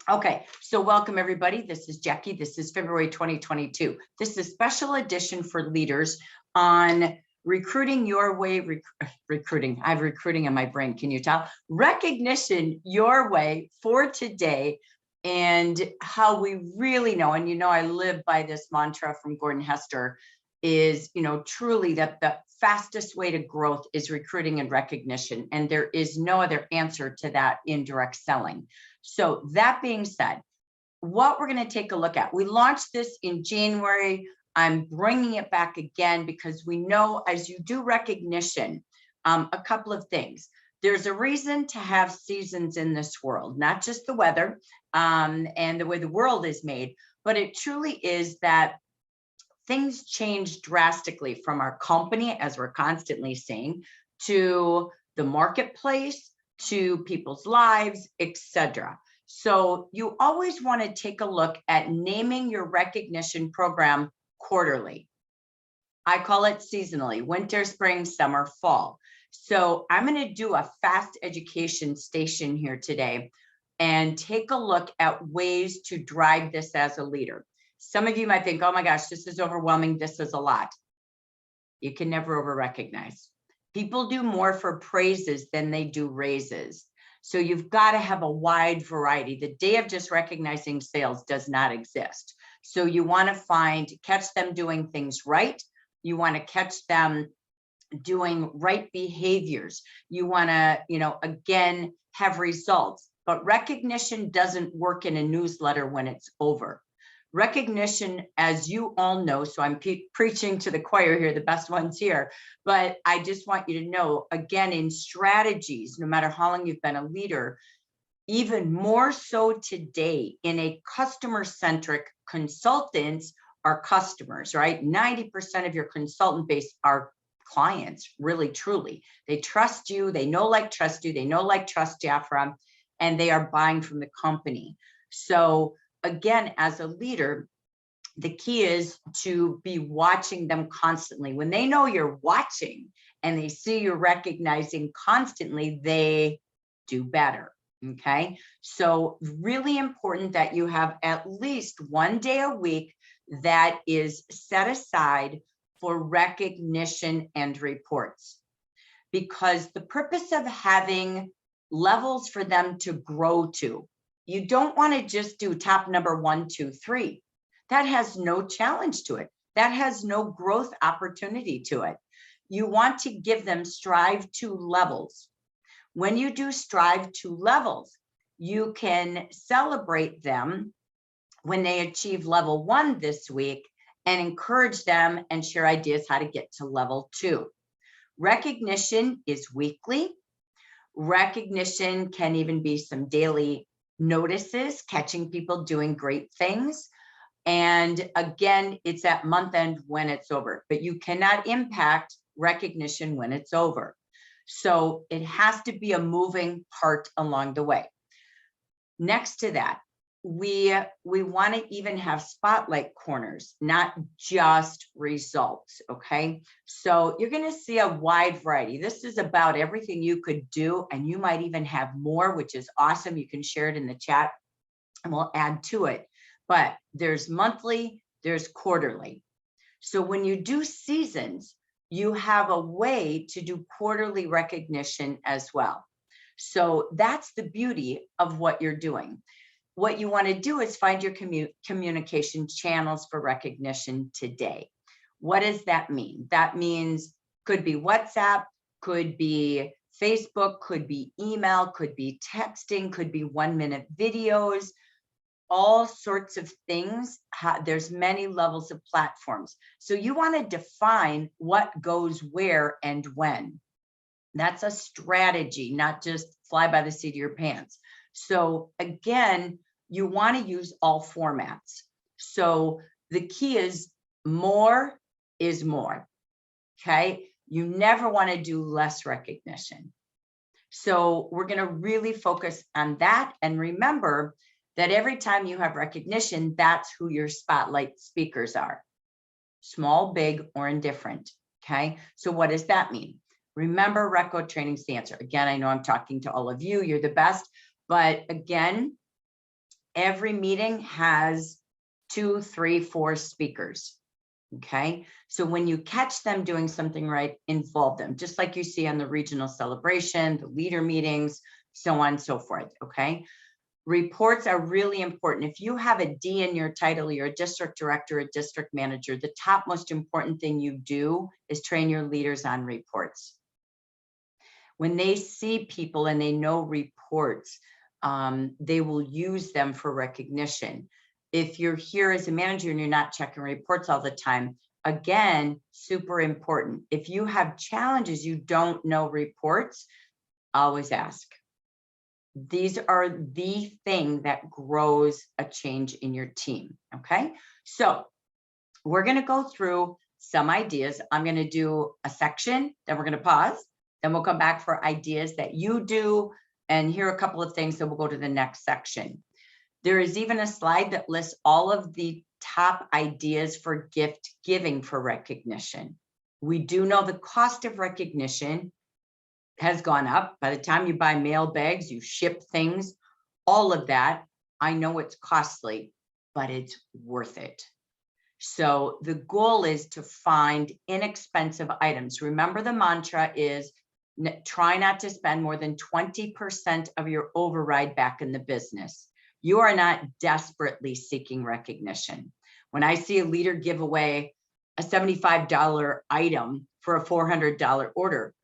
Okay, so welcome everybody. This is Jackie. This is February 2022. This is a special edition for leaders on recruiting your way, recruiting. I have recruiting in my brain, can you tell? Recognition your way for today, and how we really know, and you know I live by this mantra from Gordon Hester, is truly that the fastest way to growth is recruiting and recognition, and there is no other answer to that in direct selling. So that being said, what we're going to take a look at, we launched this in January. I'm bringing it back again because we know as you do recognition, a couple of things. There's a reason to have seasons in this world, not just the weather and the way the world is made, but it truly is that things change drastically from our company, as we're constantly saying, to the marketplace, to people's lives, etc. So you always want to take a look at naming your recognition program quarterly. I call it seasonally: winter, spring, summer, fall. So I'm going to do a fast education station here today and take a look at ways to drive this as a leader. Some of you might think, oh my gosh, this is overwhelming. This is a lot. You can never over recognize. People do more for praises than they do raises. So you've got to have a wide variety. The day of just recognizing sales does not exist. So you want to catch them doing things right. You want to catch them doing right behaviors. You want to, again, have results. But recognition doesn't work in a newsletter when it's over. Recognition, as you all know, so I'm preaching to the choir here, the best ones here, but I just want you to know, again, in strategies, no matter how long you've been a leader, even more so today in a customer-centric, consultants are customers, right? 90% of your consultant base are clients, really, truly. They trust you, they know, like, trust you, they know, like, trust Jafra, and they are buying from the company. So again, as a leader, the key is to be watching them constantly. When they know you're watching and they see you're recognizing constantly, they do better. Okay, so really important that you have at least one day a week that is set aside for recognition and reports, because the purpose of having levels for them to grow to, you don't want to just do top number 1, 2, 3. That has no challenge to it. That has no growth opportunity to it. You want to give them strive to levels. When you do strive to levels, you can celebrate them when they achieve level 1 this week and encourage them and share ideas how to get to level 2. Recognition is weekly. Recognition can even be some daily notices, catching people doing great things. And again, it's at month end when it's over, but you cannot impact recognition when it's over. So it has to be a moving part along the way. Next to that, we want to even have spotlight corners, not just results. Okay, so you're going to see a wide variety. This is about everything you could do, and you might even have more, which is awesome. You can share it in the chat and we'll add to it. But there's monthly, there's quarterly. So when you do seasons, you have a way to do quarterly recognition as well. So that's the beauty of what you're doing. What you want to do is find your communication channels for recognition today. What does that mean? That means could be WhatsApp, could be Facebook, could be email, could be texting, could be 1-minute videos, all sorts of things. There's many levels of platforms. So you want to define what goes where and when. That's a strategy, not just fly by the seat of your pants. So again, you want to use all formats. So the key is more is more. Okay, you never want to do less recognition. So we're going to really focus on that. And remember that every time you have recognition, that's who your spotlight speakers are. Small, big, or indifferent. Okay, so what does that mean? Remember, Reco training's the answer. Again, I know I'm talking to all of you, you're the best, but again, Every meeting has 2, 3, 4 speakers. Okay, so when you catch them doing something right, involve them, just like you see on the regional celebration, the leader meetings, so on and so forth. Okay, reports are really important. If you have a D in your title, you're a district director, a district manager, the top most important thing you do is train your leaders on reports. When they see people and they know reports, they will use them for recognition. If you're here as a manager and you're not checking reports all the time, again, super important. If you have challenges, you don't know reports, always ask. These are the thing that grows a change in your team, okay? So we're gonna go through some ideas. I'm gonna do a section, then we're gonna pause, then we'll come back for ideas that you do, and here are a couple of things, then we'll go to the next section. There is even a slide that lists all of the top ideas for gift giving for recognition. We do know the cost of recognition has gone up. By the time you buy mail bags, you ship things, all of that. I know it's costly, but it's worth it. So the goal is to find inexpensive items. Remember, the mantra is try not to spend more than 20% of your override back in the business. You are not desperately seeking recognition. When I see a leader give away a $75 item for a $400 order,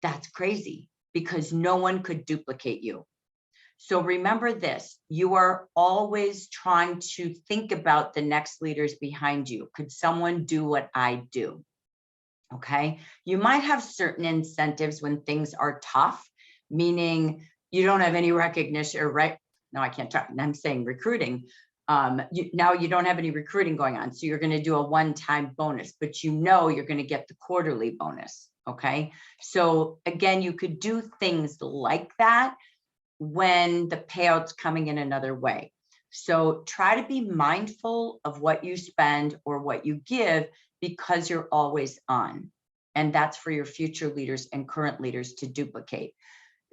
that's crazy because no one could duplicate you. So remember this, you are always trying to think about the next leaders behind you. Could someone do what I do? Okay, you might have certain incentives when things are tough, meaning you don't have any recognition, or right? No, I can't talk. I'm saying recruiting. Now you don't have any recruiting going on, so you're going to do a one-time bonus, but you know you're going to get the quarterly bonus. Okay, so again, you could do things like that when the payout's coming in another way. So try to be mindful of what you spend or what you give, because you're always on. And that's for your future leaders and current leaders to duplicate.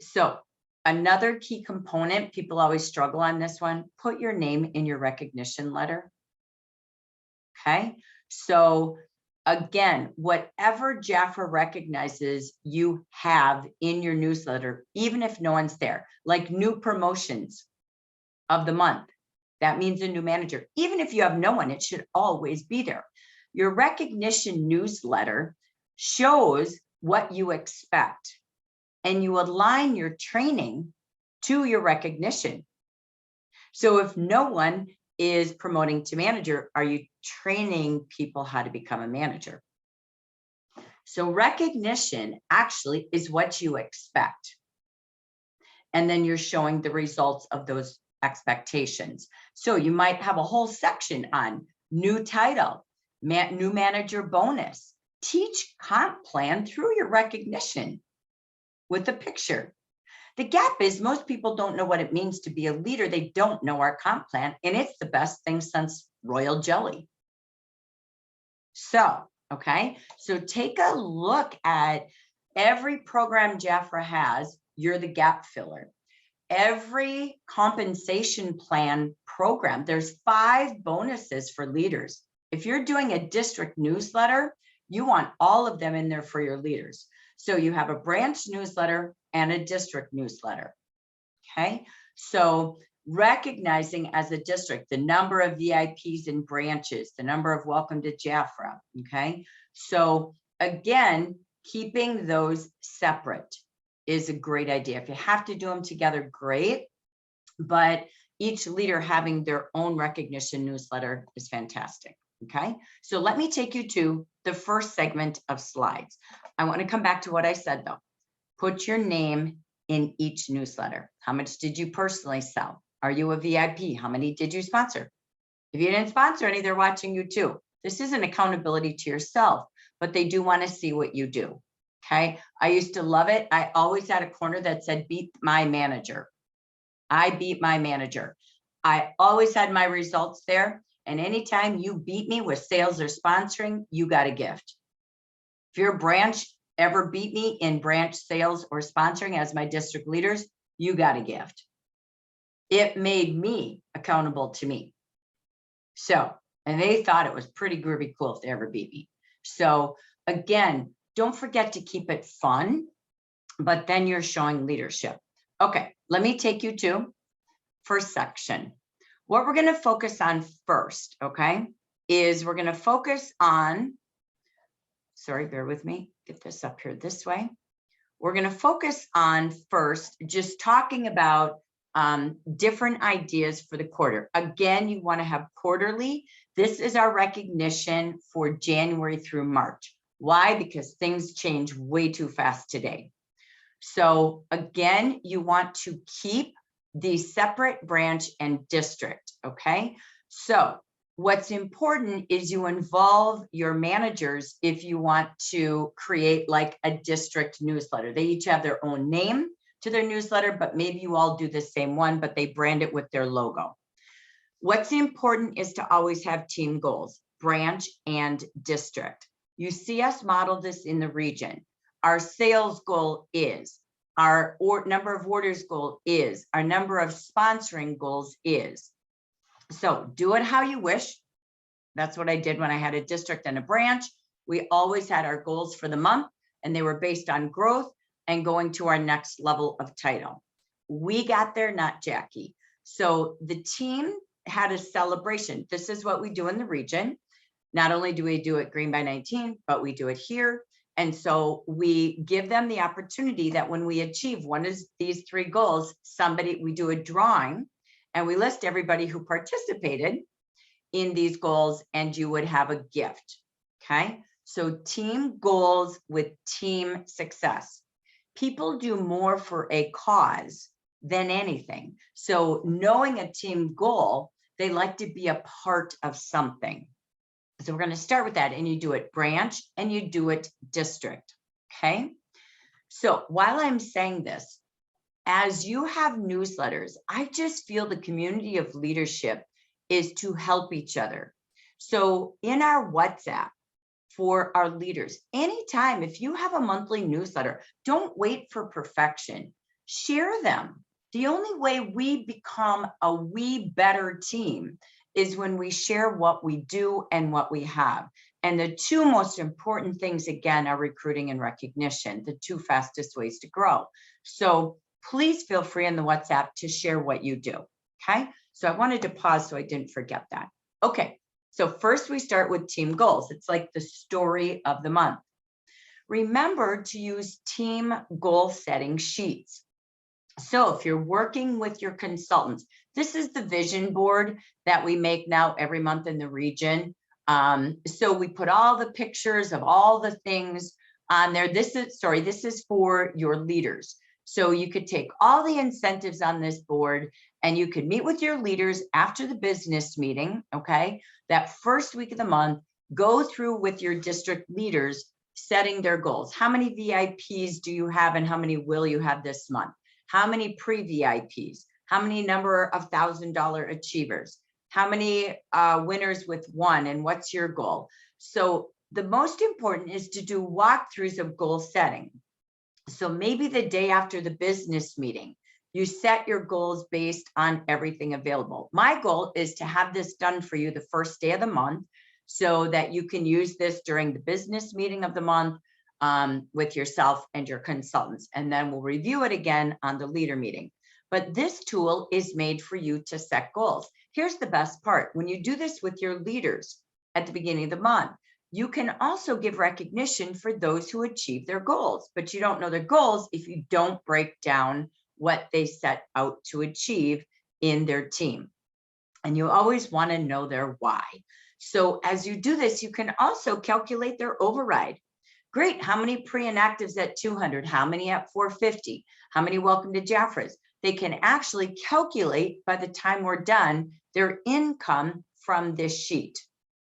So another key component, people always struggle on this one, put your name in your recognition letter. Okay, so again, whatever Jafra recognizes you have in your newsletter, even if no one's there, like new promotions of the month, that means a new manager. Even if you have no one, it should always be there. Your recognition newsletter shows what you expect, and you align your training to your recognition. So if no one is promoting to manager, are you training people how to become a manager? So recognition actually is what you expect. And then you're showing the results of those expectations. So you might have a whole section on new title, new manager bonus. Teach comp plan through your recognition with a picture. The gap is most people don't know what it means to be a leader. They don't know our comp plan, and it's the best thing since royal jelly. So, okay, so take a look at every program Jafra has. You're the gap filler. Every compensation plan program, there's 5 bonuses for leaders. If you're doing a district newsletter, you want all of them in there for your leaders. So you have a branch newsletter and a district newsletter. Okay, so recognizing as a district the number of VIPs in branches, the number of welcome to Jafra. Okay, so again, keeping those separate is a great idea. If you have to do them together, great, but each leader having their own recognition newsletter is fantastic. Okay, so let me take you to the first segment of slides. I want to come back to what I said though. Put your name in each newsletter. How much did you personally sell? Are you a VIP? How many did you sponsor? If you didn't sponsor any, they're watching you too. This isn't accountability to yourself, but they do want to see what you do. Okay, I used to love it. I always had a corner that said, beat my manager. I beat my manager. I always had my results there. And anytime you beat me with sales or sponsoring, you got a gift. If your branch ever beat me in branch sales or sponsoring as my district leaders, you got a gift. it made me accountable to me. So, and they thought it was pretty groovy cool if they ever beat me. So again, don't forget to keep it fun, but then you're showing leadership. Okay, let me take you to first section. What we're going to focus on first, okay, is we're going to focus on, sorry, bear with me, get this up here this way. We're going to focus on first, just talking about different ideas for the quarter. Again, you want to have quarterly. This is our recognition for January through March. Why? Because things change way too fast today. So again, you want to keep the separate branch and district, okay? So what's important is you involve your managers if you want to create like a district newsletter. They each have their own name to their newsletter, but maybe you all do the same one, but they brand it with their logo. What's important is to always have team goals, branch and district. You see us model this in the region. Our sales goal is, our number of orders goal is, our number of sponsoring goals is. So do it how you wish. That's what I did when I had a district and a branch. We always had our goals for the month, and they were based on growth and going to our next level of title. We got there, not Jackie. So the team had a celebration. This is what we do in the region. Not only do we do it Green by 19, but we do it here. And so we give them the opportunity that when we achieve one of these three goals, we do a drawing and we list everybody who participated in these goals, and you would have a gift. Okay. So team goals with team success. People do more for a cause than anything. So knowing a team goal, they like to be a part of something. So we're going to start with that, and you do it branch and you do it district. Okay. So while I'm saying this, as you have newsletters, I just feel the community of leadership is to help each other. So in our WhatsApp for our leaders, anytime, if you have a monthly newsletter, don't wait for perfection. Share them. The only way we become a we better team is when we share what we do and what we have. And the two most important things, again, are recruiting and recognition, the two fastest ways to grow. So please feel free in the WhatsApp to share what you do, okay? So I wanted to pause so I didn't forget that. Okay, so first we start with team goals. It's like the story of the month. Remember to use team goal setting sheets. So if you're working with your consultants, this is the vision board that we make now every month in the region. So we put all the pictures of all the things on there. This is for your leaders. So you could take all the incentives on this board and you could meet with your leaders after the business meeting, okay? That first week of the month, go through with your district leaders setting their goals. How many VIPs do you have and how many will you have this month? How many pre-VIPs? How many number of $1,000 achievers? How many winners with one, and what's your goal? So the most important is to do walkthroughs of goal setting. So maybe the day after the business meeting, you set your goals based on everything available. My goal is to have this done for you the first day of the month so that you can use this during the business meeting of the month with yourself and your consultants. And then we'll review it again on the leader meeting. But this tool is made for you to set goals. Here's the best part. When you do this with your leaders at the beginning of the month, you can also give recognition for those who achieve their goals, but you don't know their goals if you don't break down what they set out to achieve in their team. And you always want to know their why. So as you do this, you can also calculate their override. Great, how many pre-inactives at 200? How many at 450? How many welcome to Jaffra's? They can actually calculate by the time we're done their income from this sheet.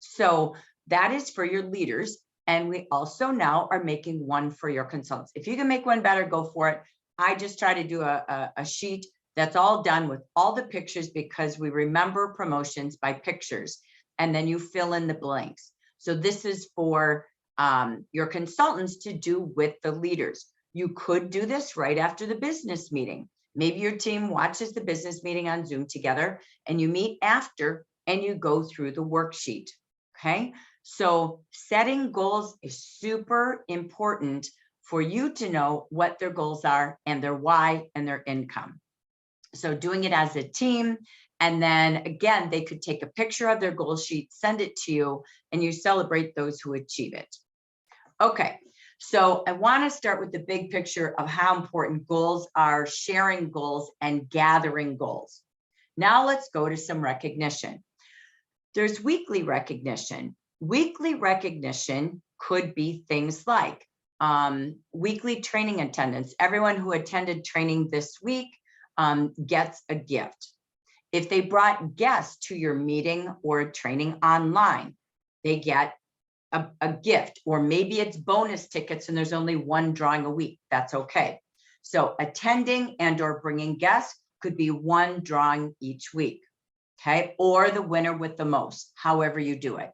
So that is for your leaders. And we also now are making one for your consultants. If you can make one better, go for it. I just try to do a sheet that's all done with all the pictures because we remember promotions by pictures, and then you fill in the blanks. So this is for your consultants to do with the leaders. You could do this right after the business meeting. Maybe your team watches the business meeting on Zoom together and you meet after and you go through the worksheet. Okay. So setting goals is super important for you to know what their goals are and their why and their income. So doing it as a team, and then again, they could take a picture of their goal sheet, send it to you, and you celebrate those who achieve it. Okay, so I want to start with the big picture of how important goals are, sharing goals and gathering goals. Now let's go to some recognition. There's weekly recognition. Weekly recognition could be things like weekly training attendance. Everyone who attended training this week gets a gift. If they brought guests to your meeting or training online, they get a gift, or maybe it's bonus tickets and there's only one drawing a week. That's okay. So attending and or bringing guests could be one drawing each week. Okay, or the winner with the most, however you do it.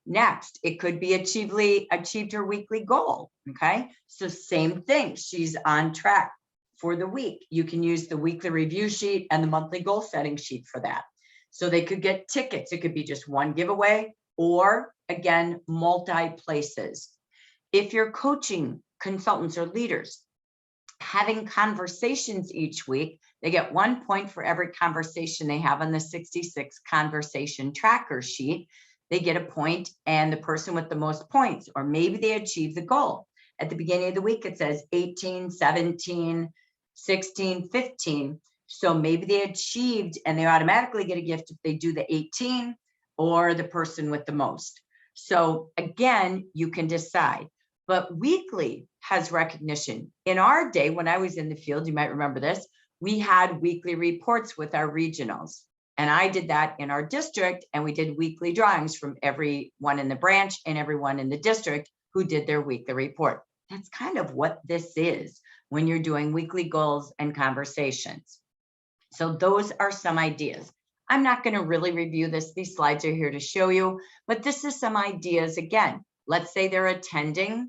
Next, it could be achieved her weekly goal. Okay, so same thing, she's on track for the week. You can use the weekly review sheet and the monthly goal setting sheet for that. So they could get tickets. It could be just one giveaway, or again, multi places. If you're coaching consultants or leaders, having conversations each week, they get 1 point for every conversation they have on the 66 conversation tracker sheet. They get a point, and the person with the most points, or maybe they achieve the goal. At the beginning of the week, it says 18, 17, 16, 15. So maybe they achieved and they automatically get a gift if they do the 18 or the person with the most. So again, you can decide. But weekly has recognition. In our day, when I was in the field, you might remember this, we had weekly reports with our regionals. And I did that in our district, and we did weekly drawings from everyone in the branch and everyone in the district who did their weekly report. That's kind of what this is when you're doing weekly goals and conversations. So those are some ideas. I'm not going to really review this. These slides are here to show you, but this is some ideas. Again, let's say they're attending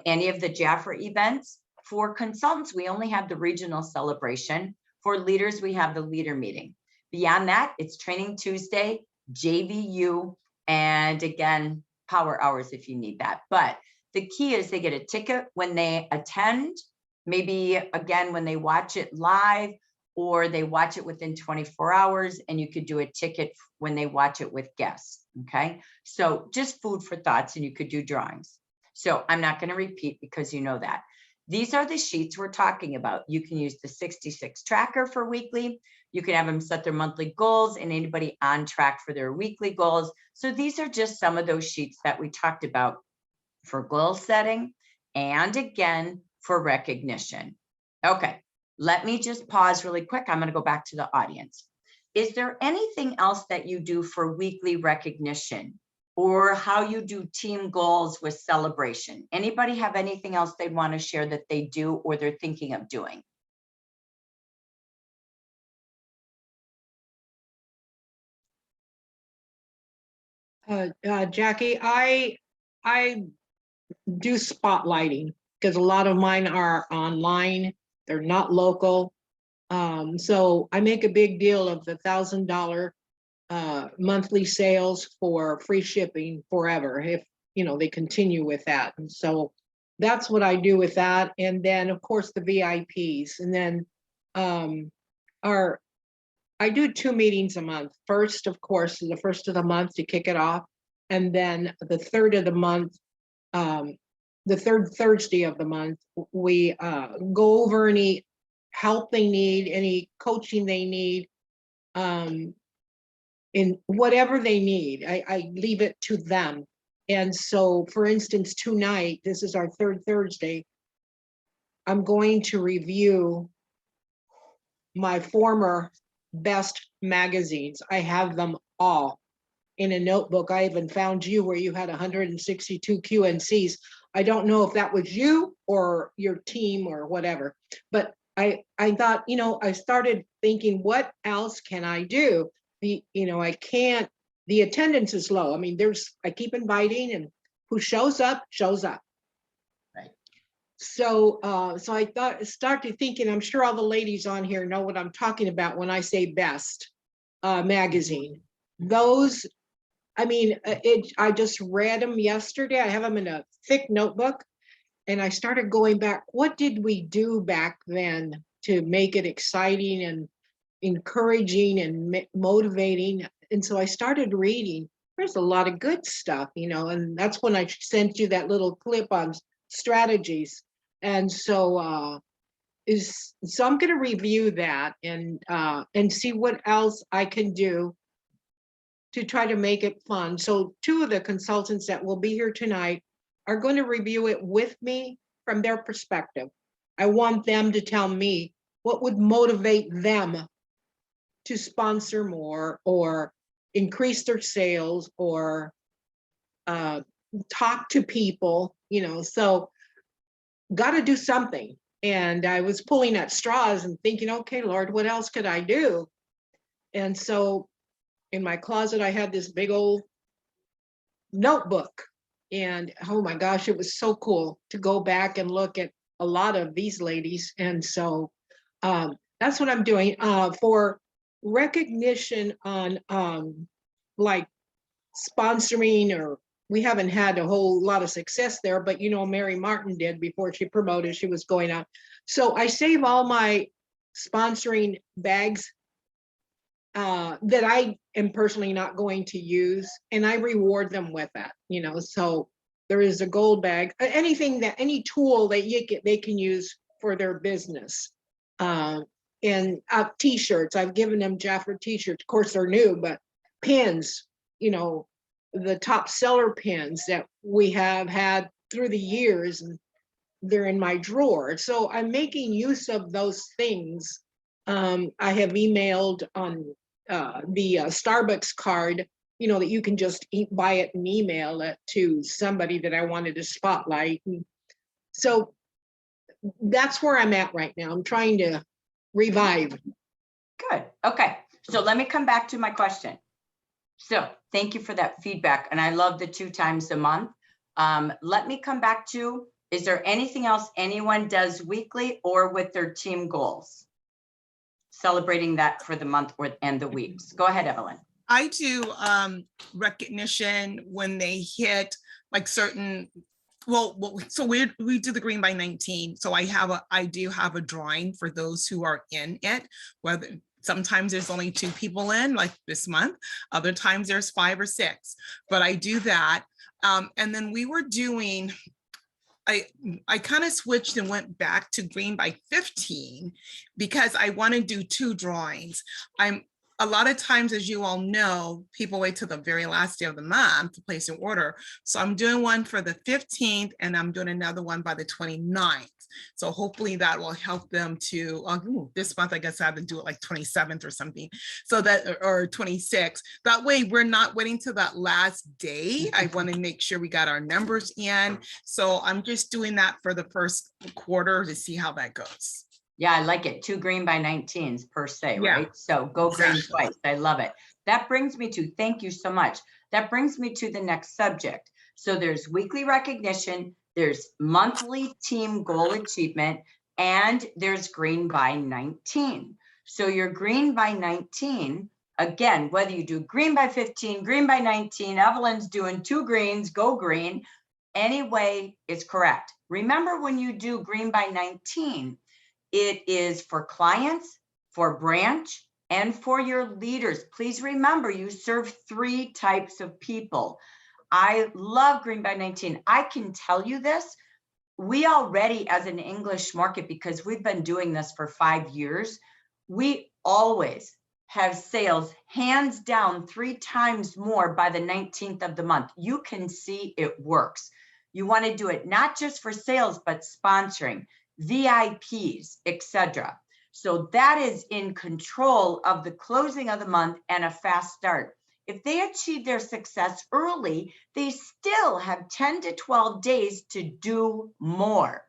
any of the Jaffa events. For consultants, we only have the regional celebration. For leaders, we have the leader meeting. Beyond that, it's Training Tuesday, JVU, and again, power hours if you need that. But the key is they get a ticket when they attend, maybe again, when they watch it live, or they watch it within 24 hours, and you could do a ticket when they watch it with guests, okay? So just food for thoughts, and you could do drawings. So I'm not gonna repeat because you know that. These are the sheets we're talking about. You can use the 66 tracker for weekly. You can have them set their monthly goals and anybody on track for their weekly goals. So these are just some of those sheets that we talked about for goal setting and again, for recognition. Okay, let me just pause really quick. I'm gonna go back to the audience. Is there anything else that you do for weekly recognition or how you do team goals with celebration? Anybody have anything else they'd want to share that they do or they're thinking of doing? Jackie, I do spotlighting because a lot of mine are online. They're not local. So I make a big deal of the $1,000 monthly sales for free shipping forever, if you know they continue with that. And so that's what I do with that. And then of course the VIPs. And then I do 2 meetings a month. First, of course, the first of the month to kick it off. And then the third of the month, the third Thursday of the month, we go over any help they need, any coaching they need, in whatever they need. I leave it to them. And so, for instance, tonight, this is our third Thursday, I'm going to review my former best magazines. I have them all in a notebook. I even found you where you had 162 QNCs. I don't know if that was you or your team or whatever, but I thought, you know, I started thinking, what else can I do? I can't, the attendance is low. I mean, I keep inviting, and who shows up, shows up. Right. So I started thinking, I'm sure all the ladies on here know what I'm talking about when I say Best magazine. Those, I mean, I just read them yesterday. I have them in a thick notebook, and I started going back. What did we do back then to make it exciting and encouraging and motivating? And so I started reading. There's a lot of good stuff, and that's when I sent you that little clip on strategies. And so I'm going to review that and see what else I can do to try to make it fun. So two of the consultants that will be here tonight are going to review it with me from their perspective. I want them to tell me what would motivate them to sponsor more or increase their sales or talk to people, so got to do something. And I was pulling at straws and thinking, okay, Lord, what else could I do? And so in my closet, I had this big old notebook, and oh my gosh, it was so cool to go back and look at a lot of these ladies. And so that's what I'm doing for recognition on like sponsoring, or we haven't had a whole lot of success there, but Mary Martin did before she promoted, she was going out. So I save all my sponsoring bags that I am personally not going to use, and I reward them with that, so there is a gold bag, anything that, any tool that they can use for their business. And t-shirts, I've given them Jaffer t-shirts, of course they're new, but pins, the top seller pins that we have had through the years, and they're in my drawer. So I'm making use of those things. I have emailed on the Starbucks card, that you can just buy it and email it to somebody that I wanted to spotlight. And so that's where I'm at right now. I'm trying to revive. Good. Okay. So let me come back to my question. So thank you for that feedback. And I love the 2 times a month. Let me come back to, is there anything else anyone does weekly or with their team goals? Celebrating that for the month and the weeks. Go ahead, Evelyn. I do recognition when they hit like certain, so we do the green by 19. So I do have a drawing for those who are in it, whether sometimes there's only 2 people in, like this month, other times there's 5 or 6, but I do that. And then we were doing, I kind of switched and went back to green by 15 because I want to do 2 drawings. A lot of times, as you all know, people wait till the very last day of the month to place an order. So I'm doing one for the 15th and I'm doing another one by the 29th. So hopefully that will help them to, this month, I guess I have to do it like 27th or something. So that, or 26th. That way we're not waiting till that last day. I want to make sure we got our numbers in. So I'm just doing that for the first quarter to see how that goes. Yeah, I like it. 2 green by 19s per se, Yeah, right? So go green exactly. twice. I love it. That brings me to, thank you so much. That brings me to the next subject. So there's weekly recognition, there's monthly team goal achievement, and there's green by 19. So your green by 19, again, whether you do green by 15, green by 19, Evelyn's doing 2 greens, go green, any way is correct. Remember, when you do green by 19, it is for clients, for branch, and for your leaders. Please remember, you serve 3 types of people. I love green by 19. I can tell you this, we already, as an English market, because we've been doing this for 5 years, we always have sales hands down 3 times more by the 19th of the month. You can see it works. You want to do it not just for sales, but sponsoring, VIPs, etc. So that is in control of the closing of the month and a fast start. If they achieve their success early, they still have 10 to 12 days to do more.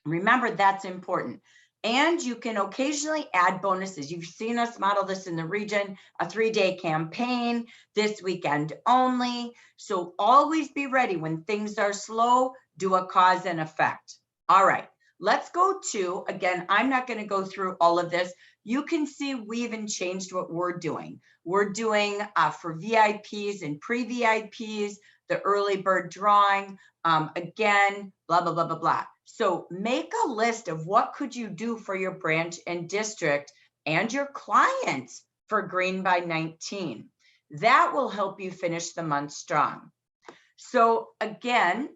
Remember, that's important. And you can occasionally add bonuses. You've seen us model this in the region, a 3-day campaign, this weekend only. So always be ready when things are slow, do a cause and effect. All right, let's go to, again, I'm not going to go through all of this. You can see we even changed what we're doing. We're doing for VIPs and pre-VIPs, the early bird drawing, again, blah, blah, blah, blah, blah. So make a list of what could you do for your branch and district and your clients for Green by 19. That will help you finish the month strong. So again,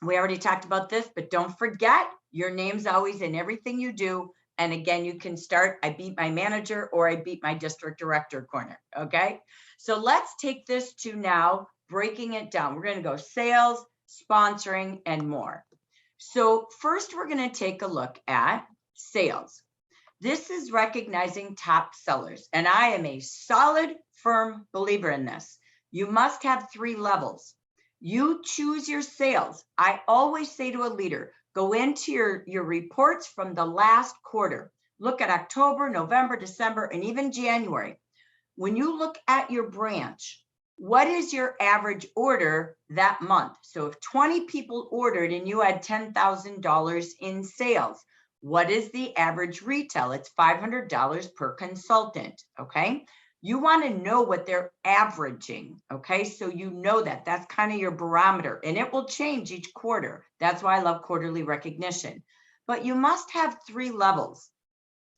we already talked about this, but don't forget your name's always in everything you do. And again, you can start, I beat my manager or I beat my district director corner, okay? So let's take this to now breaking it down. We're gonna go sales, sponsoring, and more. So first we're gonna take a look at sales. This is recognizing top sellers. And I am a solid, firm believer in this. You must have 3 levels. You choose your sales. I always say to a leader, go into your reports from the last quarter. Look at October, November, December, and even January. When you look at your branch, what is your average order that month? So if 20 people ordered and you had $10,000 in sales, what is the average retail? It's $500 per consultant, okay? You want to know what they're averaging, okay? So you know that. That's kind of your barometer, and it will change each quarter. That's why I love quarterly recognition. But you must have 3 levels.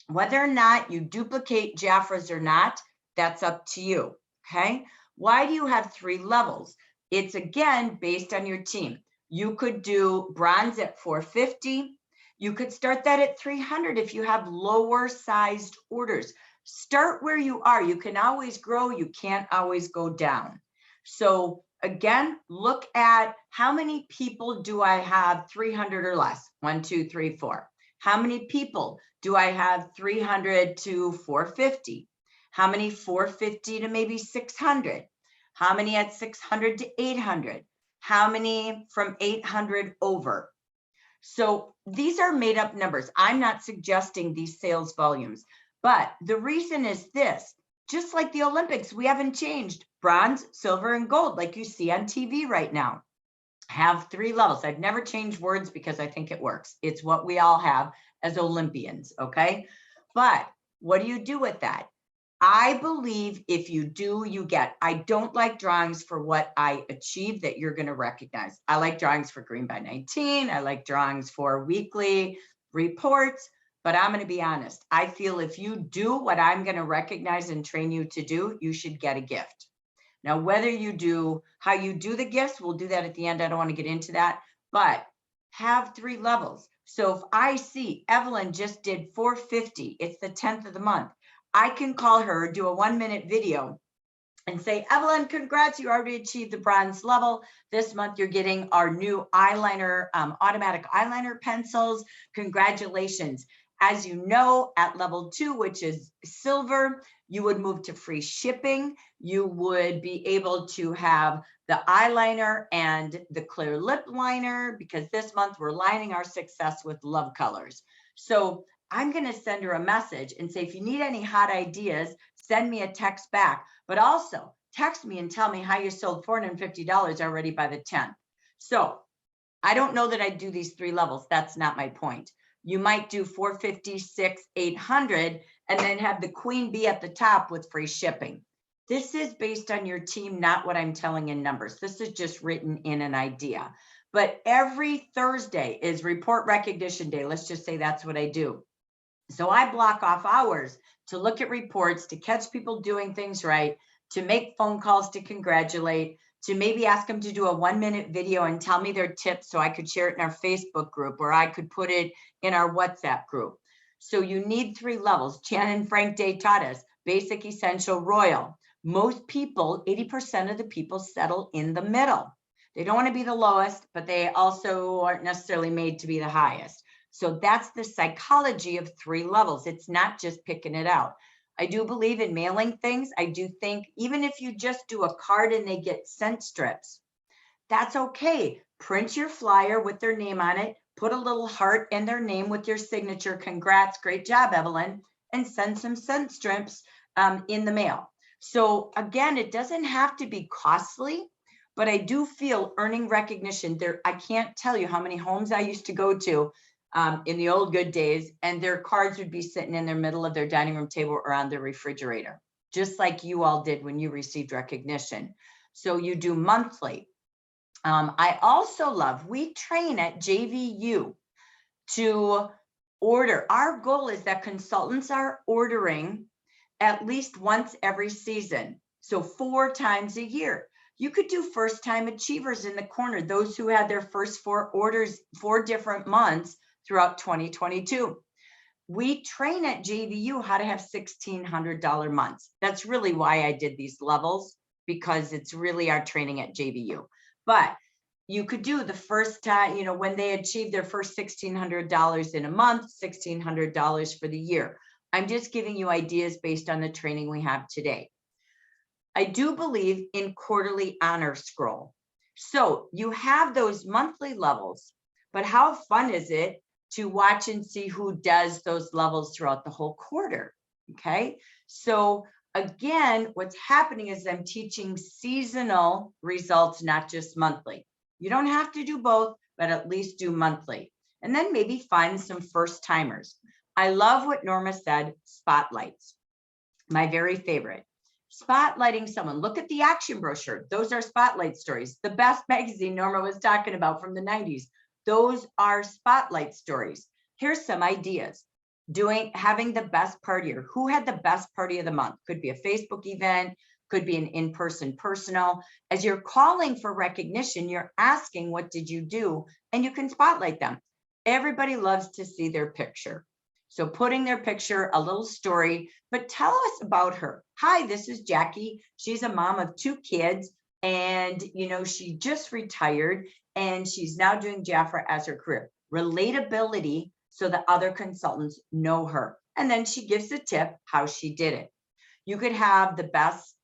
Whether or not you duplicate Jaffra's or not, that's up to you, okay? Why do you have 3 levels? It's, again, based on your team. You could do bronze at 450. You could start that at 300 if you have lower sized orders. Start where you are. You can always grow. You can't always go down. So again, look at how many people do I have 300 or less? 1, 2, 3, 4. How many people do I have 300 to 450? How many 450 to maybe 600? How many at 600 to 800? How many from 800 over? So these are made up numbers. I'm not suggesting these sales volumes. But the reason is this, just like the Olympics, we haven't changed bronze, silver, and gold like you see on TV right now. Have 3 levels. I've never changed words because I think it works. It's what we all have as Olympians, okay? But what do you do with that? I believe if you do, you get. I don't like drawings for what I achieve that you're going to recognize. I like drawings for Green by 19. I like drawings for weekly reports. But I'm going to be honest. I feel if you do what I'm going to recognize and train you to do, you should get a gift. Now, whether you do, how you do the gifts, we'll do that at the end. I don't want to get into that, but have 3 levels. So if I see Evelyn just did 450, it's the 10th of the month. I can call her, do a 1-minute video and say, Evelyn, congrats, you already achieved the bronze level. This month you're getting our new eyeliner, automatic eyeliner pencils. Congratulations. As you know, at level 2, which is silver, you would move to free shipping. You would be able to have the eyeliner and the clear lip liner, because this month we're lining our success with love colors. So I'm going to send her a message and say, if you need any hot ideas, send me a text back, but also text me and tell me how you sold $450 already by the 10th. So I don't know that I do these 3 levels. That's not my point. You might do 450, 600, 800, and then have the queen bee at the top with free shipping. This is based on your team, not what I'm telling in numbers. This is just written in an idea. But every Thursday is report recognition day. Let's just say that's what I do. So I block off hours to look at reports, to catch people doing things right, to make phone calls to congratulate, to maybe ask them to do a 1-minute video and tell me their tips so I could share it in our Facebook group, or I could put it in our WhatsApp group. So you need 3 levels. Chan and Frank Day taught us basic, essential, royal. Most people, 80% of the people settle in the middle. They don't want to be the lowest, but they also aren't necessarily made to be the highest. So that's the psychology of 3 levels. It's not just picking it out. I do believe in mailing things. I do think even if you just do a card and they get scent strips, that's okay. Print your flyer with their name on it, put a little heart in their name with your signature. Congrats, great job, Evelyn, and send some scent strips in the mail. So again, it doesn't have to be costly, but I do feel earning recognition there. I can't tell you how many homes I used to go to in the old good days, and their cards would be sitting in the middle of their dining room table or on their refrigerator, just like you all did when you received recognition. So you do monthly. I also love, we train at JVU to order. Our goal is that consultants are ordering at least once every season. So 4 times a year. You could do first time achievers in the corner, those who had their first 4 orders, 4 different months throughout 2022. We train at JVU how to have $1,600 months. That's really why I did these levels, because it's really our training at JVU. But you could do the first time, you know, when they achieve their first $1,600 in a month, $1,600 for the year. I'm just giving you ideas based on the training we have today. I do believe in quarterly honor scroll. So you have those monthly levels, but how fun is it to watch and see who does those levels throughout the whole quarter? Okay, so again, what's happening is I'm teaching seasonal results, not just monthly. You don't have to do both, but at least do monthly. And then maybe find some first timers. I love what Norma said, spotlights. My very favorite. Spotlighting someone. Look at the action brochure. Those are spotlight stories. The Best magazine Norma was talking about from the 90s. Those are spotlight stories. Here's some ideas. Having the best party, or who had the best party of the month. Could be a Facebook event, could be an in-person personal. As you're calling for recognition, you're asking, what did you do? And you can spotlight them. Everybody loves to see their picture. So putting their picture, a little story, but tell us about her. Hi, this is Jackie. She's a mom of 2 kids, and you know, she just retired and she's now doing Jafra as her career. Relatability, so the other consultants know her. And then she gives a tip how she did it. You could have the best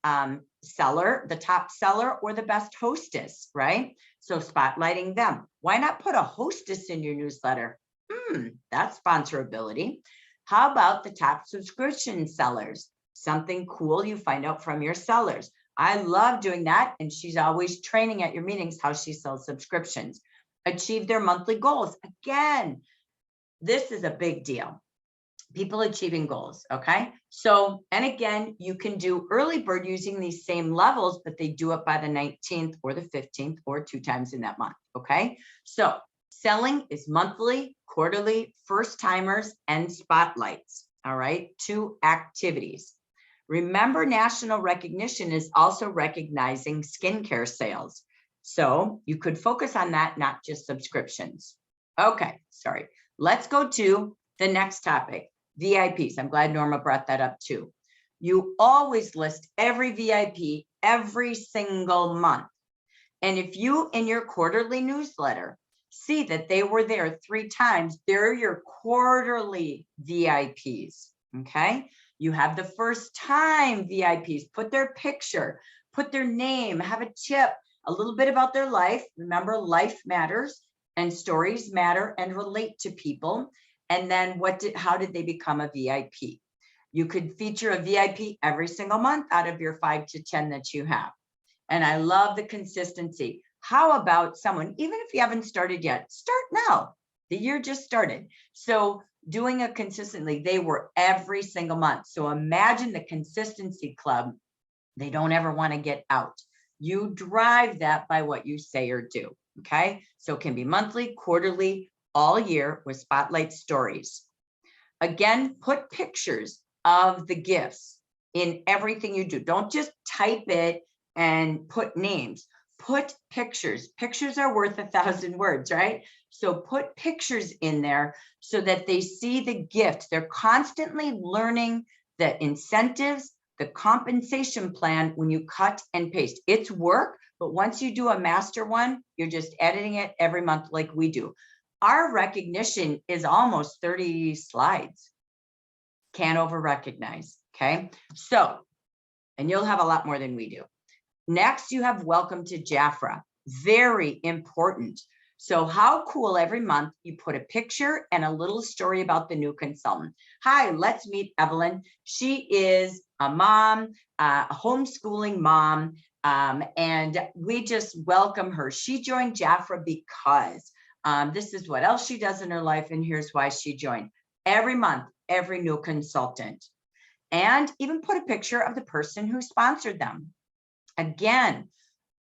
seller, the top seller, or the best hostess, right? So spotlighting them. Why not put a hostess in your newsletter? That's sponsorability. How about the top subscription sellers? Something cool you find out from your sellers. I love doing that. And she's always training at your meetings how she sells subscriptions. Achieve their monthly goals. Again, this is a big deal. People achieving goals, okay? So, and again, you can do early bird using these same levels, but they do it by the 19th or the 15th or 2 times in that month, okay? So selling is monthly, quarterly, first timers, and spotlights, all right? 2 activities. Remember, national recognition is also recognizing skincare sales. So you could focus on that, not just subscriptions. Okay, sorry. Let's go to the next topic, VIPs. I'm glad Norma brought that up too. You always list every VIP every single month. And if you, in your quarterly newsletter, see that they were there 3 times, they're your quarterly VIPs, okay? You have the first time VIPs, put their picture, put their name, have a tip, a little bit about their life. Remember, life matters and stories matter and relate to people. And then how did they become a VIP? You could feature a VIP every single month out of your 5 to 10 that you have. And I love the consistency. How about someone, even if you haven't started yet, start now. The year just started. So doing it consistently, they were every single month. So imagine the consistency club. They don't ever want to get out. You drive that by what you say or do, okay? So it can be monthly, quarterly, all year with spotlight stories. Again, put pictures of the gifts in everything you do. Don't just type it and put names. Put pictures. Pictures are worth 1,000 words, right? So put pictures in there so that they see the gift. They're constantly learning the incentives, the compensation plan when you cut and paste. It's work, but once you do a master one, you're just editing it every month like we do. Our recognition is almost 30 slides. Can't over recognize, okay? So, and you'll have a lot more than we do. Next, you have welcome to Jafra. Very important. So how cool, every month you put a picture and a little story about the new consultant. Hi, let's meet Evelyn. She is a mom, a homeschooling mom, And we just welcome her. She joined Jafra because this is what else she does in her life, and here's why she joined. Every month, every new consultant, and even put a picture of the person who sponsored them. Again,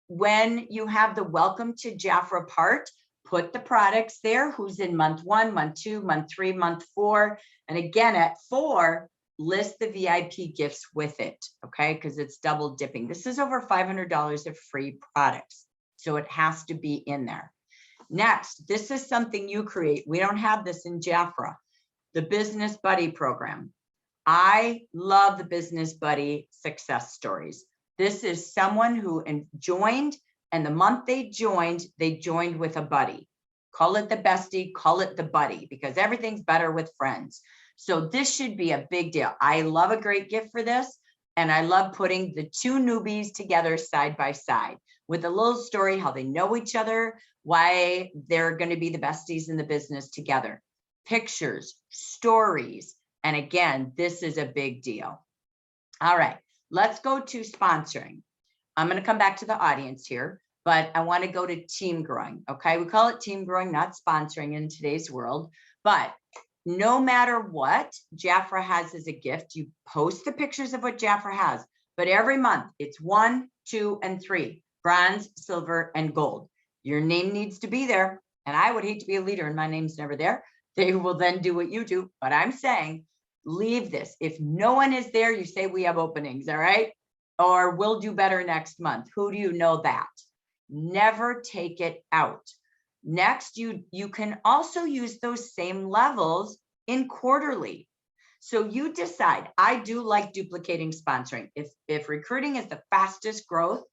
when you have the welcome to Jafra part, put the products there, who's in month 1, month 2, month 3, month 4. And again, at 4, list the VIP gifts with it, okay? Because it's double dipping. This is over $500 of free products. So it has to be in there. Next, this is something you create. We don't have this in Jafra, the Business Buddy program. I love the Business Buddy success stories. This is someone who joined, and the month they joined with a buddy. Call it the bestie, call it the buddy, because everything's better with friends. So this should be a big deal. I love a great gift for this. And I love putting the 2 newbies together side by side with a little story, how they know each other, why they're going to be the besties in the business together. Pictures, stories. And again, this is a big deal. All right, let's go to sponsoring. I'm going to come back to the audience here, but I want to go to team growing. Okay, we call it team growing, not sponsoring in today's world. But no matter what Jafra has as a gift, you post the pictures of what Jafra has. But every month, it's 1, 2, and 3, bronze, silver, and gold. Your name needs to be there. And I would hate to be a leader and my name's never there. They will then do what you do. But I'm saying, leave this. If no one is there, you say we have openings, all right? Or we'll do better next month. Who do you know that? Never take it out. Next, you can also use those same levels in quarterly. So you decide. I do like duplicating sponsoring. If recruiting is the fastest growth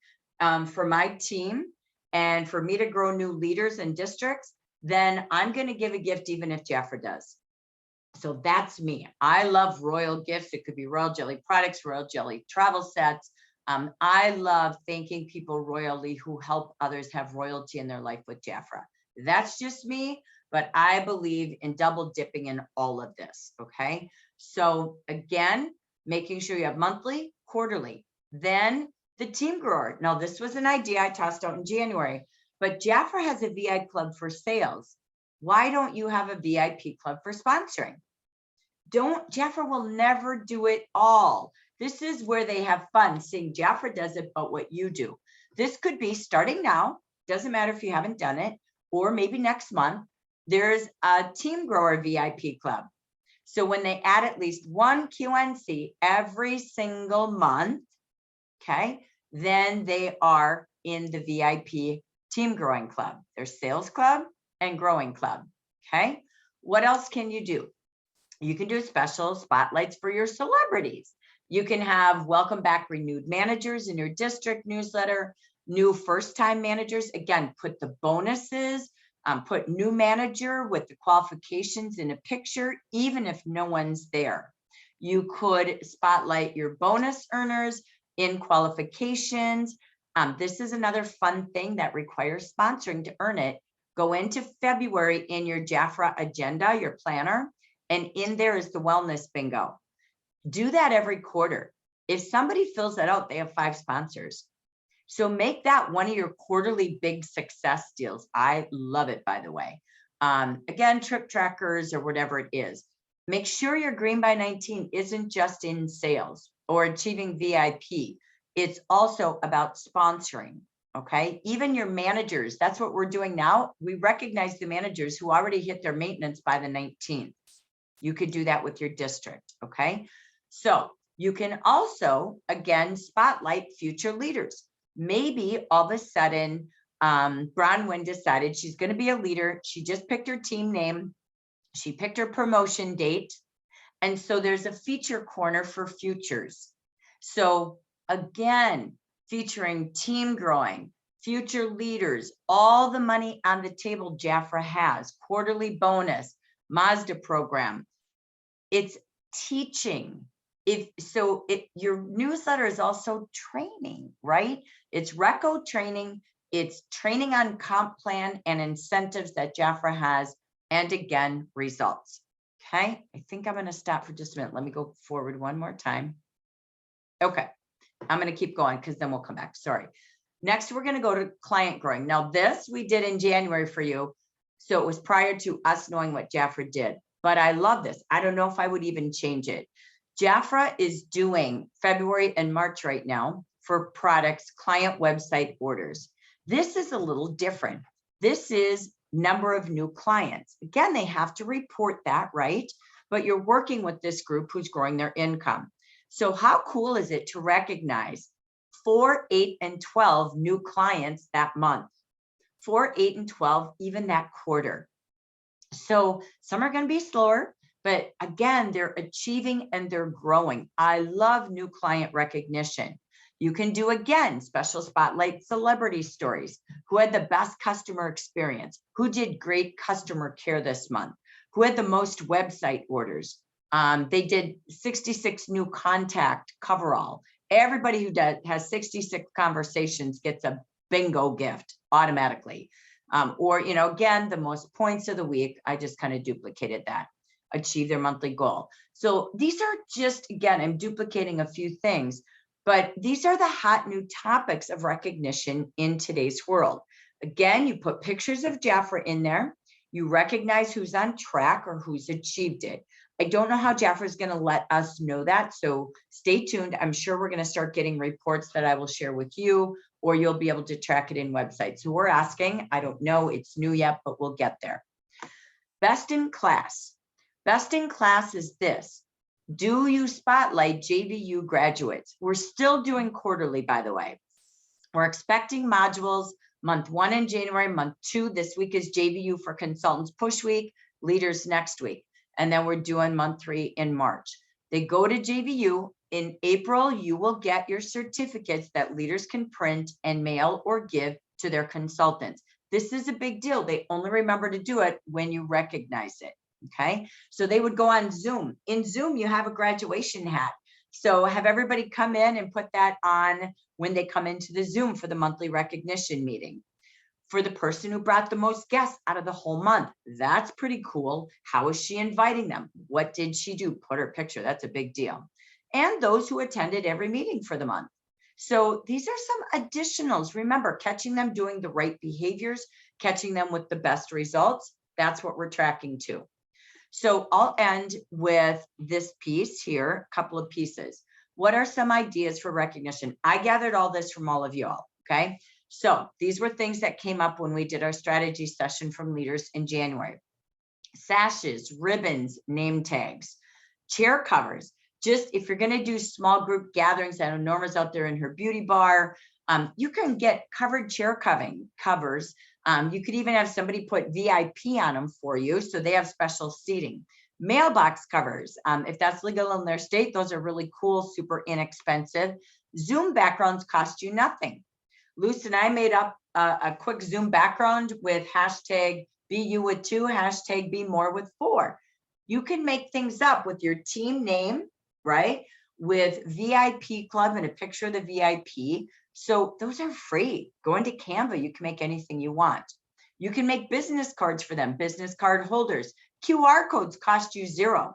for my team and for me to grow new leaders and districts, then I'm going to give a gift even if Jafra does. So that's me. I love royal gifts. It could be royal jelly products, royal jelly travel sets. I love thanking people royally who help others have royalty in their life with Jafra. That's just me, but I believe in double dipping in all of this, okay? So again, making sure you have monthly, quarterly, then the team grower. Now, this was an idea I tossed out in January, but Jafra has a VIP club for sales. Why don't you have a VIP club for sponsoring? Jafra will never do it all. This is where they have fun seeing Jafra does it, but what you do. This could be starting now, doesn't matter if you haven't done it, or maybe next month, there's a team grower VIP club. So when they add at least 1 QNC every single month, okay, then they are in the VIP team growing club. There's sales club and growing club, okay? What else can you do? You can do special spotlights for your celebrities. You can have welcome back renewed managers in your district newsletter, new first-time managers. Again, put the bonuses, put new manager with the qualifications in a picture, even if no one's there. You could spotlight your bonus earners in qualifications. This is another fun thing that requires sponsoring to earn it. Go into February in your Jafra agenda, your planner, and in there is the wellness bingo. Do that every quarter. If somebody fills that out, they have 5 sponsors. So make that one of your quarterly big success deals. I love it, by the way. Again, trip trackers or whatever it is. Make sure your Green by 19 isn't just in sales or achieving VIP. It's also about sponsoring, okay? Even your managers, that's what we're doing now. We recognize the managers who already hit their maintenance by the 19th. You could do that with your district, okay? So you can also, again, spotlight future leaders. Maybe all of a sudden, Bronwyn decided she's going to be a leader. She just picked her team name. She picked her promotion date. And so there's a feature corner for futures. So again, featuring team growing, future leaders, all the money on the table Jafra has, quarterly bonus, Mazda program. It's teaching. Your newsletter is also training, right? It's Reco training. It's training on comp plan and incentives that Jafra has. And again, results. Okay, I think I'm going to stop for just a minute. Let me go forward one more time. Okay, I'm going to keep going because then we'll come back. Sorry. Next, we're going to go to client growing. Now, this we did in January for you. So it was prior to us knowing what Jafra did. But I love this. I don't know if I would even change it. Jafra is doing February and March right now for products, client website orders. This is a little different. This is number of new clients. Again, they have to report that, right? But you're working with this group who's growing their income. So how cool is it to recognize 4, 8, and 12 new clients that month? 4, 8, and 12, even that quarter. So some are going to be slower, but again, they're achieving and they're growing. I love new client recognition. You can do, again, special spotlight celebrity stories. Who had the best customer experience? Who did great customer care this month? Who had the most website orders? They did 66 new contact coverall. Everybody who has 66 conversations gets a bingo gift automatically. Or, you know, again, the most points of the week, I just kind of duplicated that, achieve their monthly goal. So these are just, again, I'm duplicating a few things, but these are the hot new topics of recognition in today's world. Again, you put pictures of Jafra in there. You recognize who's on track or who's achieved it. I don't know how Jafra is going to let us know that, so stay tuned. I'm sure we're going to start getting reports that I will share with you, or you'll be able to track it in websites. So we're asking, I don't know, it's new yet, but we'll get there. Best in class. Best in class is this. Do you spotlight JVU graduates? We're still doing quarterly, by the way. We're expecting modules month 1 in January, month 2. This week is JVU for consultants push week, leaders next week. And then we're doing month 3 in March. They go to JVU. In April, you will get your certificates that leaders can print and mail or give to their consultants. This is a big deal. They only remember to do it when you recognize it. Okay, so they would go on Zoom. In Zoom, you have a graduation hat. So have everybody come in and put that on when they come into the Zoom for the monthly recognition meeting. For the person who brought the most guests out of the whole month, that's pretty cool. How is she inviting them? What did she do? Put her picture. That's a big deal. And those who attended every meeting for the month. So these are some additionals. Remember, catching them doing the right behaviors, catching them with the best results. That's what we're tracking too. So I'll end with this piece here, a couple of pieces. What are some ideas for recognition? I gathered all this from all of you all, okay? So these were things that came up when we did our strategy session from leaders in January. Sashes, ribbons, name tags, chair covers. Just if you're going to do small group gatherings, I know Norma's out there in her beauty bar, you can get covered chair covers. You could even have somebody put VIP on them for you, so they have special seating. Mailbox covers, if that's legal in their state, those are really cool, super inexpensive. Zoom backgrounds cost you nothing. Luce and I made up a quick Zoom background with hashtag be you with 2, hashtag be more with 4. You can make things up with your team name, right? With VIP club and a picture of the VIP. So those are free. Go into Canva, you can make anything you want. You can make business cards for them, business card holders. QR codes cost you $0.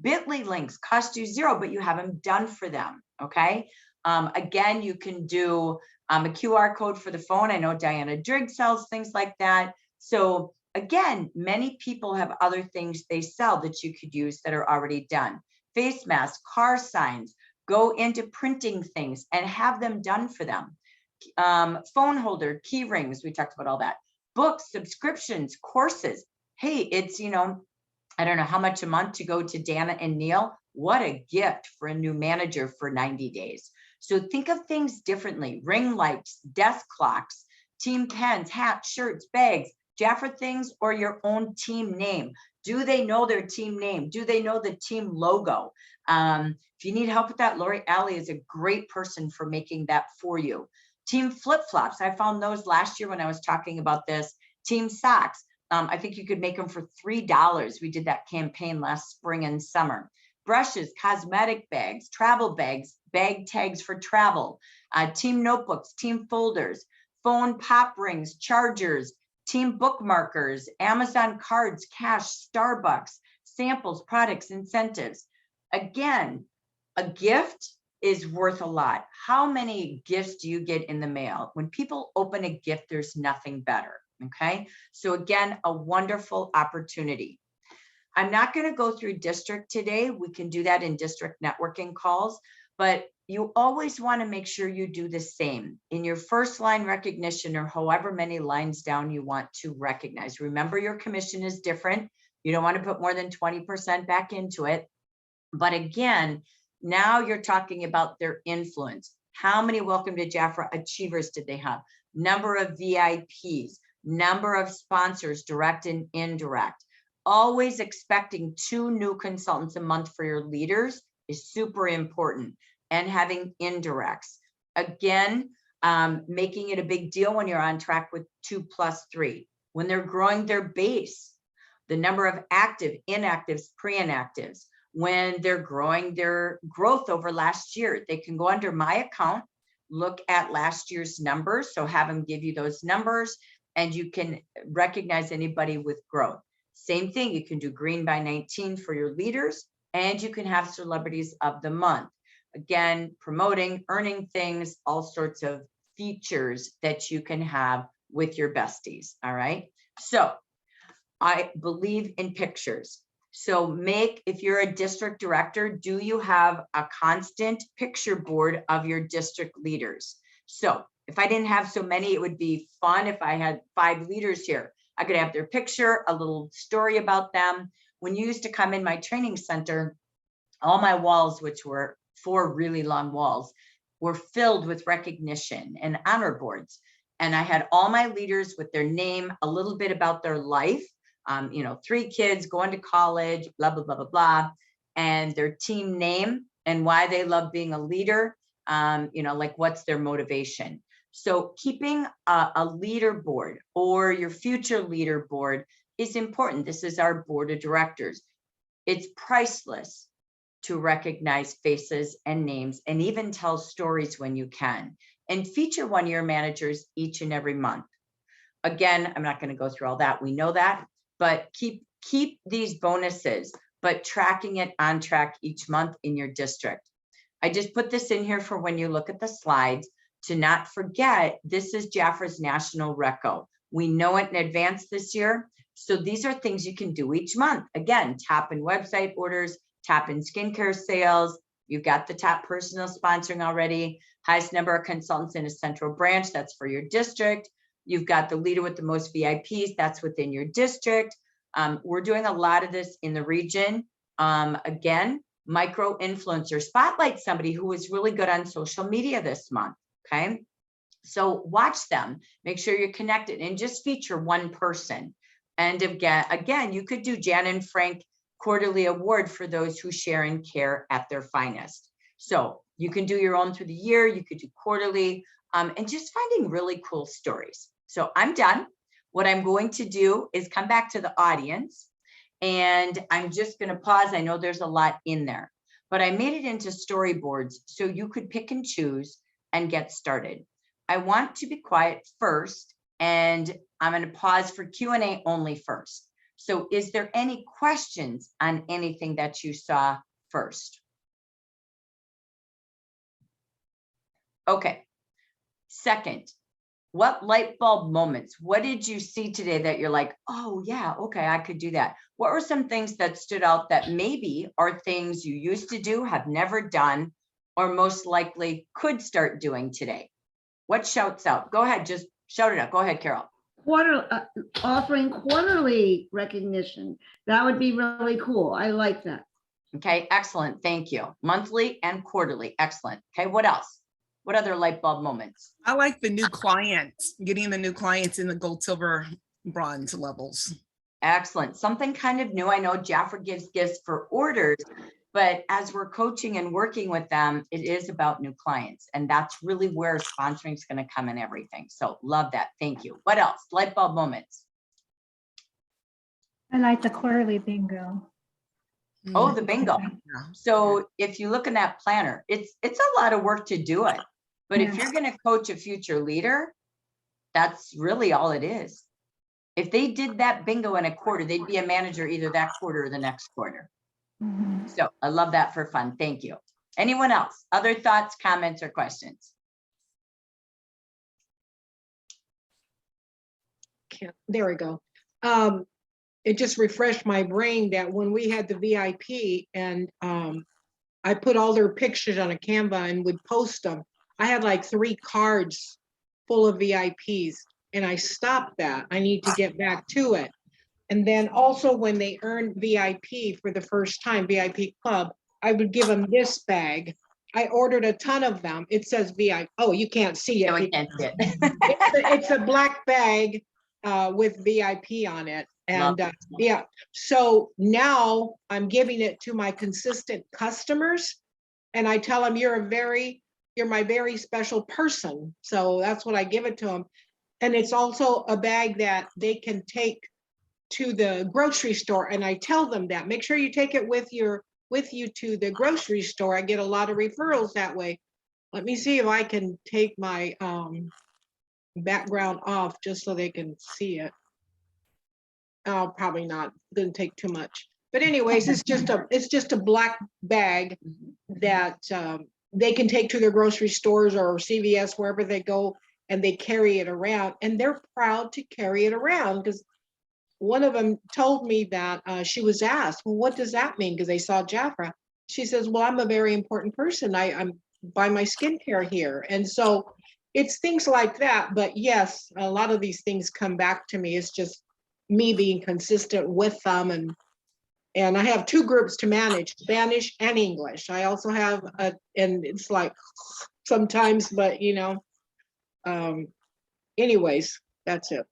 Bitly links cost you $0, but you have them done for them, okay? Again, you can do a QR code for the phone. I know Diana Driggs sells things like that. So again, many people have other things they sell that you could use that are already done. Face masks, car signs, go into printing things and have them done for them. Phone holder, key rings, we talked about all that. Books, subscriptions, courses. Hey, it's, you know, I don't know how much a month to go to Dana and Neil. What a gift for a new manager for 90 days. So think of things differently. Ring lights, desk clocks, team pens, hats, shirts, bags, Jafra things, or your own team name. Do they know their team name? Do they know the team logo? If you need help with that, Lori Alley is a great person for making that for you. Team flip-flops. I found those last year when I was talking about this. Team socks. I think you could make them for $3. We did that campaign last spring and summer. Brushes, cosmetic bags, travel bags, bag tags for travel, team notebooks, team folders, phone pop rings, chargers, team bookmarkers, Amazon cards, cash, Starbucks, samples, products, incentives. Again, a gift is worth a lot. How many gifts do you get in the mail? When people open a gift, there's nothing better. Okay. So again, a wonderful opportunity. I'm not going to go through district today. We can do that in district networking calls, but you always want to make sure you do the same in your first line recognition or however many lines down you want to recognize. Remember, your commission is different. You don't want to put more than 20% back into it. But again, now you're talking about their influence. How many Welcome to Jafra achievers did they have? Number of VIPs, number of sponsors, direct and indirect. Always expecting 2 new consultants a month for your leaders is super important, and having indirects. Again, making it a big deal when you're on track with 2 + 3. When they're growing their base, the number of active, inactives, pre-inactives, when they're growing their growth over last year, they can go under my account, look at last year's numbers. So have them give you those numbers, and you can recognize anybody with growth. Same thing, you can do green by 19 for your leaders, and you can have celebrities of the month. Again, promoting, earning things, all sorts of features that you can have with your besties. All right. So I believe in pictures. So if you're a district director, do you have a constant picture board of your district leaders? So if I didn't have so many, it would be fun if I had 5 leaders here. I could have their picture, a little story about them. When you used to come in my training center, all my walls, which were 4 really long walls, were filled with recognition and honor boards. And I had all my leaders with their name, a little bit about their life, 3 kids going to college, blah, blah, blah, blah, blah, and their team name and why they love being a leader, like what's their motivation. So keeping a leaderboard or your future leaderboard is important. This is our board of directors. It's priceless to recognize faces and names and even tell stories when you can, and feature one of your managers each and every month. Again, I'm not going to go through all that. We know that, but keep these bonuses, but tracking it on track each month in your district. I just put this in here for when you look at the slides to not forget, this is Jafra's National Reco. We know it in advance this year. So these are things you can do each month. Again, tap in website orders, tap in skincare sales. You've got the top personal sponsoring already. Highest number of consultants in a central branch, that's for your district. You've got the leader with the most VIPs, that's within your district. We're doing a lot of this in the region. Again, micro influencer, spotlight somebody who was really good on social media this month. Okay, so watch them, make sure you're connected, and just feature one person. And again, you could do Jan and Frank quarterly award for those who share and care at their finest. So you can do your own through the year, you could do quarterly, and just finding really cool stories. So I'm done. What I'm going to do is come back to the audience, and I'm just going to pause. I know there's a lot in there, but I made it into storyboards so you could pick and choose and get started. I want to be quiet first, and I'm going to pause for Q&A only first. So is there any questions on anything that you saw first? Okay. Second, what light bulb moments? What did you see today that you're like, oh yeah, okay, I could do that? What were some things that stood out that maybe are things you used to do, have never done, or most likely could start doing today? What shouts out? Go ahead, just shout it out. Go ahead, Carol. Offering quarterly recognition. That would be really cool. I like that. Okay, excellent. Thank you. Monthly and quarterly. Excellent. Okay, what else? What other light bulb moments? I like the new clients, getting the new clients in the gold, silver, bronze levels. Excellent. Something kind of new. I know Jafra gives gifts for orders, but as we're coaching and working with them, it is about new clients. And that's really where sponsoring is going to come in everything. So love that. Thank you. What else? Light bulb moments. I like the quarterly bingo. Oh, the bingo. Yeah. So if you look in that planner, it's a lot of work to do it. But if Yeah. you're going to coach a future leader, that's really all it is. If they did that bingo in a quarter, they'd be a manager either that quarter or the next quarter. Mhm. So I love that for fun. Thank you. Anyone else? Other thoughts, comments, or questions? There we go. It just refreshed my brain that when we had the VIP and I put all their pictures on a Canva and would post them, I had like 3 cards full of VIPs and I stopped that. I need to get back to it. And then also when they earned VIP for the first time, VIP Club, I would give them this bag. I ordered a ton of them. It says VIP. Oh, you can't see it. No, we can't see it. It's a black bag with VIP on it. And Love yeah, so now I'm giving it to my consistent customers. And I tell them you're my very special person. So that's what I give it to them. And it's also a bag that they can take to the grocery store. And I tell them that, make sure you take it with you to the grocery store. I get a lot of referrals that way. Let me see if I can take my background off just so they can see it. Oh, probably not. Didn't take too much. But anyways, it's just a black bag that they can take to their grocery stores or CVS, wherever they go, and they carry it around. And they're proud to carry it around because one of them told me that she was asked, well, what does that mean? Because they saw Jafra. She says, well, I'm a very important person. I'm buy my skincare here. And so it's things like that. But yes, a lot of these things come back to me. It's just me being consistent with them. And I have 2 groups to manage, Spanish and English. I also have, and it's like sometimes, but anyways, that's it.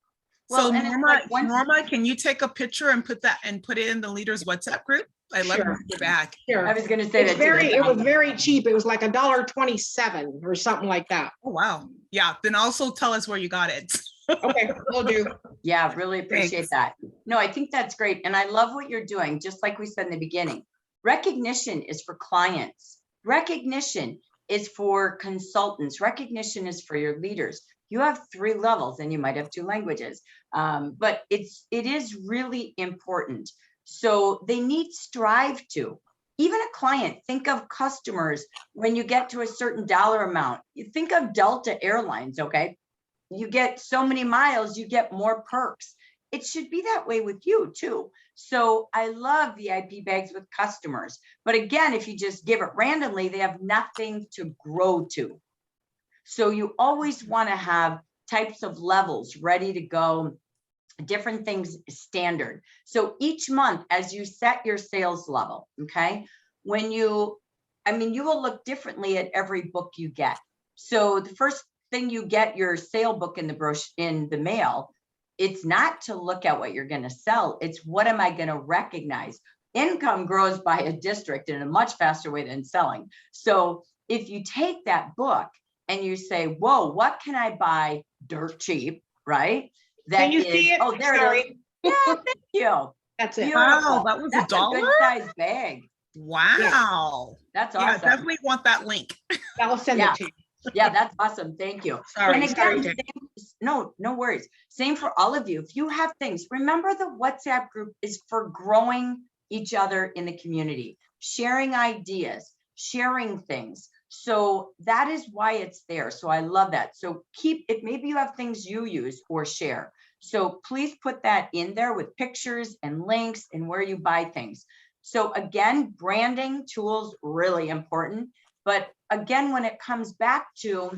Well, So and it's Norma, like once- Norma, can you take a picture and put it in the leaders WhatsApp group? I love Sure. your back. Here. I was going to say that. It was very cheap. It was like $1.27 or something like that. Oh, wow. Yeah. Then also tell us where you got it. Okay, will do. Yeah, really appreciate Thanks. that. No, I think that's great. And I love what you're doing. Just like we said in the beginning, recognition is for clients. Recognition is for consultants. Recognition is for your leaders. You have 3 levels and you might have 2 languages, but it is really important. So they need strive to. Even a client, think of customers when you get to a certain dollar amount. You think of Delta Airlines, okay? You get so many miles, you get more perks. It should be that way with you too. So I love VIP bags with customers. But again, if you just give it randomly, they have nothing to grow to. So you always want to have types of levels ready to go, different things standard. So each month as you set your sales level, okay, you will look differently at every book you get. So the first thing you get your sale book in the mail, it's not to look at what you're going to sell. It's what am I going to recognize? Income grows by a district in a much faster way than selling. So if you take that book and you say, whoa, what can I buy dirt cheap, right? Can you see it? Oh, there it is. Yeah, thank you. That's it. Wow, that was That's $1? a good size bag. Wow. That's Yeah, awesome. definitely want that link. I'll send it to you. Yeah, that's awesome. Thank you. Sorry, And again, sorry. no worries. Same for all of you. If you have things, remember the WhatsApp group is for growing each other in the community, sharing ideas, sharing things. So that is why it's there. So I love that. So keep it. Maybe you have things you use or share. So please put that in there with pictures and links and where you buy things. So again, branding tools, really important. But again, when it comes back to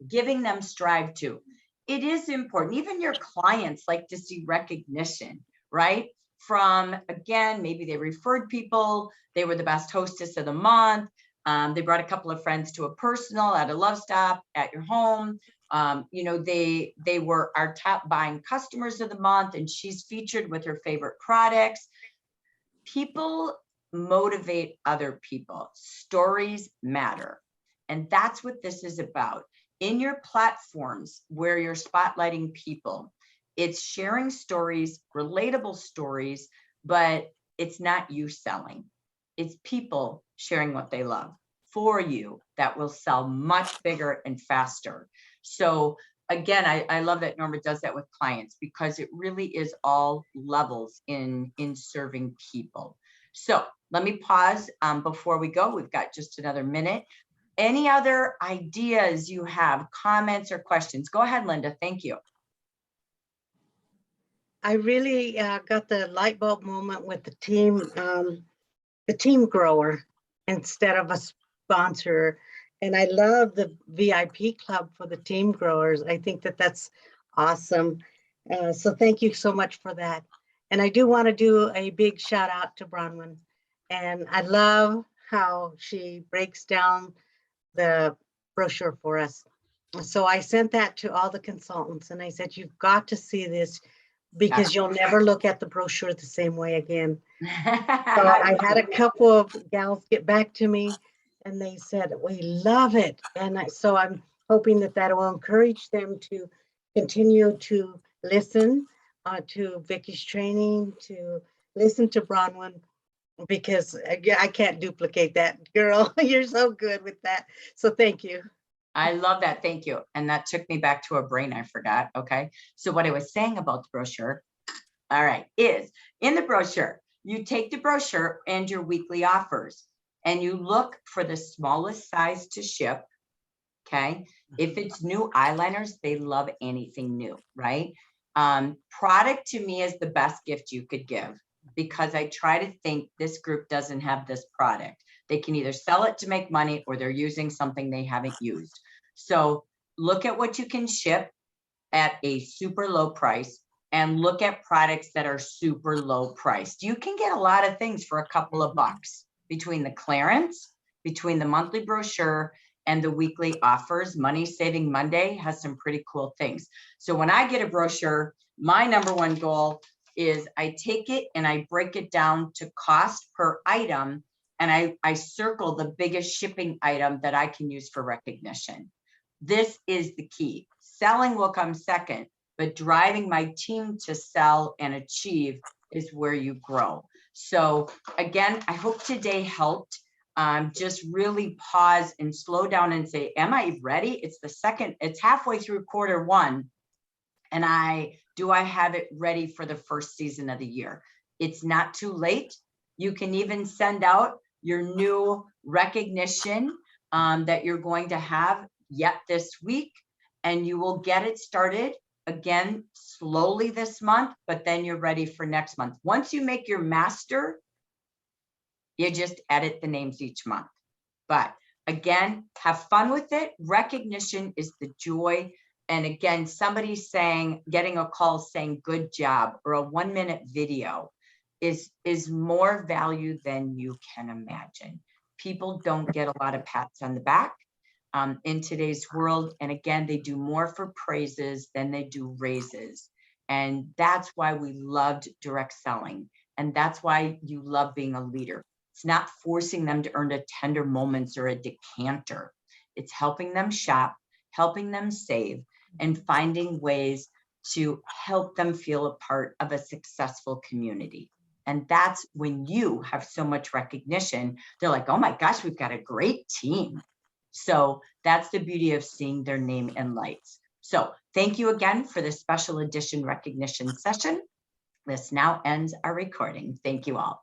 giving them strive to, it is important. Even your clients like to see recognition, right? From, again, maybe they referred people, they were the best hostess of the month. They brought a couple of friends to a personal at a Love Stop at your home. They were our top buying customers of the month, and she's featured with her favorite products. People motivate other people. Stories matter. And that's what this is about. In your platforms where you're spotlighting people, it's sharing stories, relatable stories, but it's not you selling. It's people sharing what they love for you that will sell much bigger and faster. So again, I love that Norma does that with clients because it really is all levels in serving people. So let me pause before we go. We've got just another minute. Any other ideas you have, comments or questions? Go ahead, Linda. Thank you. I really got the light bulb moment with the team grower instead of a sponsor. And I love the VIP club for the team growers. I think that that's awesome. So thank you so much for that. And I do want to do a big shout out to Bronwyn. And I love how she breaks down the brochure for us. So I sent that to all the consultants and I said, you've got to see this because you'll never look at the brochure the same way again. So I had a couple of gals get back to me and they said, we love it. And so I'm hoping that that will encourage them to continue to listen to Vicky's training, to listen to Bronwyn, because I can't duplicate that, girl. You're so good with that. So thank you. I love that. Thank you. And that took me back to a brain I forgot. Okay. So what I was saying about the brochure, all right, is in the brochure, you take the brochure and your weekly offers and you look for the smallest size to ship. Okay. If it's new eyeliners, they love anything new, right? Product to me is the best gift you could give because I try to think this group doesn't have this product. They can either sell it to make money or they're using something they haven't used. So look at what you can ship at a super low price and look at products that are super low priced. You can get a lot of things for a couple of bucks between the clearance, between the monthly brochure and the weekly offers. Money Saving Monday has some pretty cool things. So when I get a brochure, my number one goal is I take it and I break it down to cost per item. And I circle the biggest shipping item that I can use for recognition. This is the key. Selling will come second, but driving my team to sell and achieve is where you grow. So again, I hope today helped. Just really pause and slow down and say, am I ready? It's halfway through quarter one. And do I have it ready for the first season of the year? It's not too late. You can even send out your new recognition that you're going to have yet this week, and you will get it started again slowly this month, but then you're ready for next month. Once you make your master, you just edit the names each month. But again, have fun with it. Recognition is the joy. And again, somebody getting a call saying good job or a 1-minute video is more value than you can imagine. People don't get a lot of pats on the back in today's world. And again, they do more for praises than they do raises. And that's why we loved direct selling. And that's why you love being a leader. It's not forcing them to earn a tender moments or a decanter. It's helping them shop, helping them save, and finding ways to help them feel a part of a successful community. And that's when you have so much recognition. They're like, oh my gosh, we've got a great team. So that's the beauty of seeing their name in lights. So thank you again for this special edition recognition session. This now ends our recording. Thank you all.